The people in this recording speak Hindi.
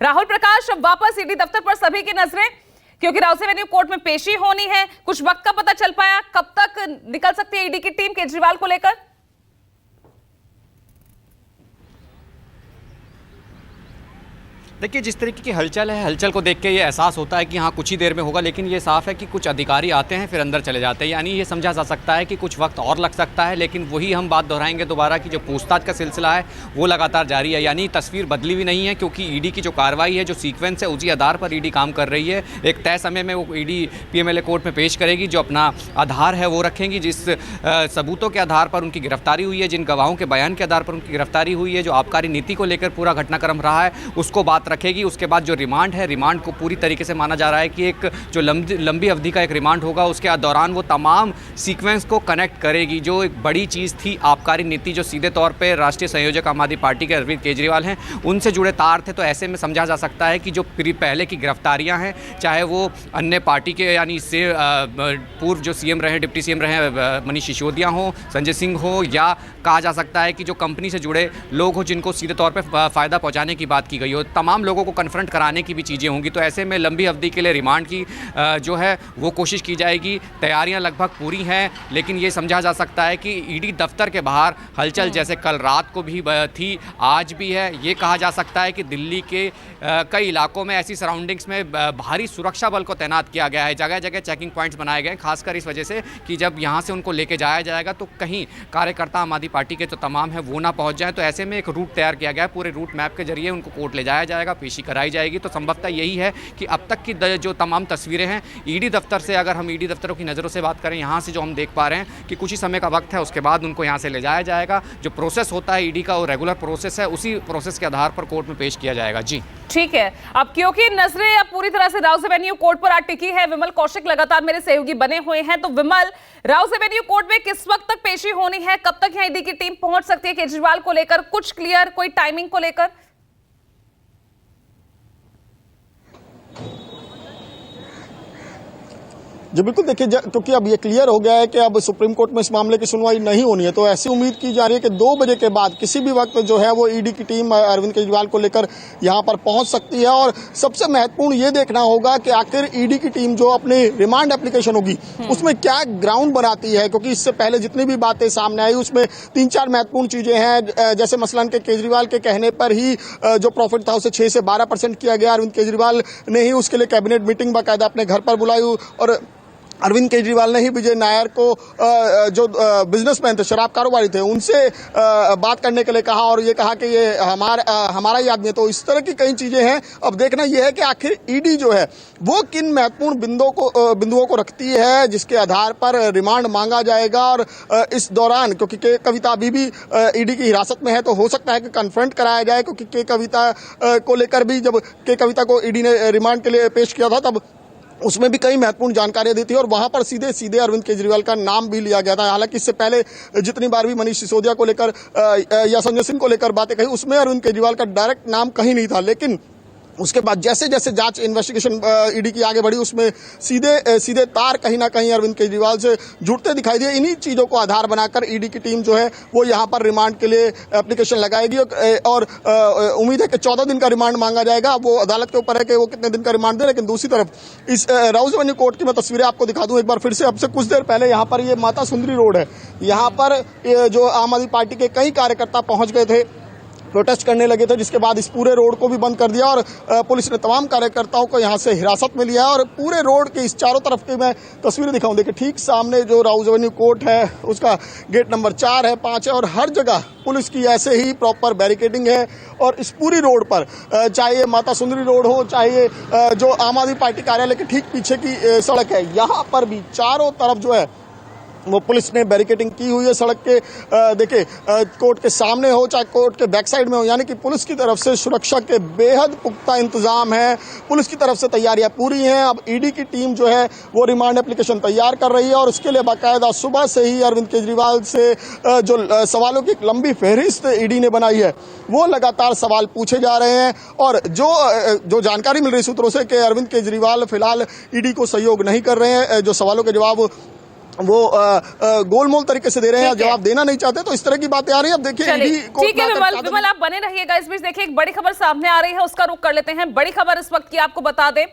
राहुल प्रकाश, वापस ईडी दफ्तर पर सभी की नजरें, क्योंकि राउस एवेन्यू कोर्ट में पेशी होनी है। कुछ वक्त का पता चल पाया, कब तक निकल सकती है ईडी की टीम केजरीवाल को लेकर? देखिए, जिस तरीके की हलचल है, हलचल को देख के ये एहसास होता है कि हाँ कुछ ही देर में होगा, लेकिन ये साफ है कि कुछ अधिकारी आते हैं फिर अंदर चले जाते हैं। यानी ये समझा जा सकता है कि कुछ वक्त और लग सकता है, लेकिन वही हम बात दोहराएंगे दोबारा कि जो पूछताछ का सिलसिला है वो लगातार जारी है। यानी तस्वीर बदली भी नहीं है, क्योंकि ईडी की जो कार्रवाई है, जो सीक्वेंस है, उसी आधार पर ईडी काम कर रही है। एक तय समय में वो ईडी पीएमएलए कोर्ट में पेश करेगी, जो अपना आधार है वो रखेंगी, जिस सबूतों के आधार पर उनकी गिरफ्तारी हुई है, जिन गवाहों के बयान के आधार पर उनकी गिरफ्तारी हुई है, जो आबकारी नीति को लेकर पूरा घटनाक्रम रहा है, उसको बात रखेगी। उसके बाद जो रिमांड है, रिमांड को पूरी तरीके से माना जा रहा है कि एक जो लंबी अवधि का एक रिमांड होगा, उसके दौरान वो तमाम सीक्वेंस को कनेक्ट करेगी। जो एक बड़ी चीज़ थी आबकारी नीति, जो सीधे तौर पे राष्ट्रीय संयोजक आम आदमी पार्टी के अरविंद केजरीवाल हैं, उनसे जुड़े तार थे। तो ऐसे में समझा जा सकता है कि जो पहले की गिरफ्तारियां हैं, चाहे वो अन्य पार्टी के यानी इससे पूर्व जो सीएम रहे, डिप्टी सीएम रहे मनीष सिसोदिया हो, संजय सिंह हो, या कहा जा सकता है कि जो कंपनी से जुड़े लोग हो जिनको सीधे तौर पर फ़ायदा पहुँचाने की बात की गई हो, तमाम लोगों को कन्फ्रंट कराने की भी चीज़ें होंगी। तो ऐसे में लंबी अवधि के लिए रिमांड की जो है वो कोशिश की जाएगी। तैयारियां लगभग पूरी हैं, लेकिन ये समझा जा सकता है कि ईडी दफ्तर के बाहर हलचल जैसे कल रात को भी थी, आज भी है। ये कहा जा सकता है कि दिल्ली के कई इलाकों में ऐसी सराउंडिंग्स में भारी सुरक्षा बल को तैनात किया गया है। जगह जगह चेकिंग पॉइंट्स बनाए गए, खासकर इस वजह से कि जब यहाँ से उनको लेके जाया जाएगा तो कहीं कार्यकर्ता आम आदमी पार्टी के जो तमाम है वो ना पहुँच जाए। तो ऐसे में एक रूट तैयार किया गया है, पूरे रूट मैप के जरिए उनको कोर्ट ले जाया जाएगा, पेशी कराई जाएगी। तो संभवतः यही है कि अब तक की जो तमाम तस्वीरें हैं ईडी दफ्तर से, अगर हम ईडी दफ्तरों की नज़रों से बात करें, यहाँ से जो हम देख पा रहे हैं कि कुछ ही समय का वक्त है, उसके बाद उनको यहाँ से ले जाया जाएगा। जो प्रोसेस होता है ईडी का, वो रेगुलर प्रोसेस है, उसी प्रोसेस के आधार पर कोर्ट में पेश किया जाएगा। जी ठीक है। अब क्योंकि नजरें अब पूरी तरह से राउस एवेन्यू कोर्ट पर आ टिकी है, विमल कौशिक लगातार मेरे सहयोगी बने हुए हैं। तो विमल, राउस एवेन्यू कोर्ट में किस वक्त तक पेशी होनी है, कब तक यहाँ ईडी की टीम पहुंच सकती है केजरीवाल को लेकर? कुछ क्लियर, कोई टाइमिंग को लेकर? जी बिल्कुल, देखिए क्योंकि अब ये क्लियर हो गया है कि अब सुप्रीम कोर्ट में इस मामले की सुनवाई नहीं होनी है, तो ऐसी उम्मीद की जा रही है कि 2 बजे के बाद किसी भी वक्त जो है वो ईडी की टीम अरविंद केजरीवाल को लेकर यहाँ पर पहुंच सकती है। और सबसे महत्वपूर्ण ये देखना होगा कि आखिर ईडी की टीम जो अपनी रिमांड एप्लीकेशन होगी उसमें क्या ग्राउंड बनाती है, क्योंकि इससे पहले जितनी भी बातें सामने आई उसमें 3-4 महत्वपूर्ण चीजें हैं। जैसे मसलन के केजरीवाल के कहने पर ही जो प्रॉफिट था उसे 6 से 12% किया गया। अरविंद केजरीवाल ने ही उसके लिए कैबिनेट मीटिंग बाकायदा अपने घर पर बुलाई, और अरविंद केजरीवाल ने ही विजय नायर को जो बिजनेसमैन थे, शराब कारोबारी थे, उनसे बात करने के लिए कहा और ये कहा कि ये हमारा ही आदमी है। तो इस तरह की कई चीजें हैं। अब देखना यह है कि आखिर ईडी जो है वो किन महत्वपूर्ण बिंदुओं को रखती है जिसके आधार पर रिमांड मांगा जाएगा। और इस दौरान क्योंकि कविता अभी भी ईडी की हिरासत में है, तो हो सकता है कि कन्फ्रंट कराया जाए, क्योंकि कविता को लेकर भी जब कविता को ईडी ने रिमांड के लिए पेश किया था तब उसमें भी कई महत्वपूर्ण जानकारियां दी थी, और वहां पर सीधे सीधे अरविंद केजरीवाल का नाम भी लिया गया था। हालांकि इससे पहले जितनी बार भी मनीष सिसोदिया को लेकर या संजय सिंह को लेकर बातें कही, उसमें अरविंद केजरीवाल का डायरेक्ट नाम कहीं नहीं था। लेकिन उसके बाद जैसे जैसे जांच इन्वेस्टिगेशन ईडी की आगे बढ़ी, उसमें सीधे तार कहीं ना कहीं अरविंद केजरीवाल से जुड़ते दिखाई दिए। इन्हीं चीजों को आधार बनाकर ईडी की टीम जो है वो यहां पर रिमांड के लिए एप्लीकेशन लगाएगी, और उम्मीद है कि 14 दिन का रिमांड मांगा जाएगा। वो अदालत के ऊपर है कि वो कितने दिन का रिमांड दे। लेकिन दूसरी तरफ इस राउस एवेन्यू कोर्ट की मैं तस्वीरें आपको दिखा दूं एक बार फिर से। अब से कुछ देर पहले यहाँ पर ये माता सुंदरी रोड है, यहाँ पर जो आम आदमी पार्टी के कई कार्यकर्ता पहुंच गए थे, प्रोटेस्ट करने लगे थे, जिसके बाद इस पूरे रोड को भी बंद कर दिया और पुलिस ने तमाम कार्यकर्ताओं को यहां से हिरासत में लिया। और पूरे रोड के इस चारों तरफ की मैं तस्वीरें दिखाऊं। देखिए, ठीक सामने जो राउस एवेन्यू कोर्ट है उसका गेट नंबर 4 है, 5 है, और हर जगह पुलिस की ऐसे ही प्रॉपर बैरिकेडिंग है। और इस पूरी रोड पर, चाहे ये माता सुंदरी रोड हो, चाहे ये जो आम आदमी पार्टी कार्यालय के ठीक पीछे की सड़क है, यहाँ पर भी चारों तरफ जो है वो पुलिस ने बैरिकेडिंग की हुई है। सड़क के देखिए कोर्ट के सामने हो चाहे कोर्ट के बैक साइड में हो, यानी कि पुलिस की तरफ से सुरक्षा के बेहद पुख्ता इंतजाम है। पुलिस की तरफ से तैयारियां पूरी हैं। अब ईडी की टीम जो है वो रिमांड एप्लीकेशन तैयार कर रही है, और उसके लिए बाकायदा सुबह से ही अरविंद केजरीवाल से जो सवालों की एक लंबी फहरिस्त ईडी ने बनाई है, वो लगातार सवाल पूछे जा रहे हैं। और जो जानकारी मिल रही सूत्रों से कि अरविंद केजरीवाल फिलहाल ईडी को सहयोग नहीं कर रहे हैं, जो सवालों के जवाब वो गोलमोल तरीके से दे रहे हैं या ठीक है। जवाब देना नहीं चाहते, तो इस तरह की बातें आ रही है। अब देखिए चलिए, ईडी कोर्ट ठीक है में आकर विमल, चाहता विमल आप बने रहिएगा। इस बीच देखिए एक बड़ी खबर सामने आ रही है, उसका रुख कर लेते हैं। बड़ी खबर इस वक्त की आपको बता दें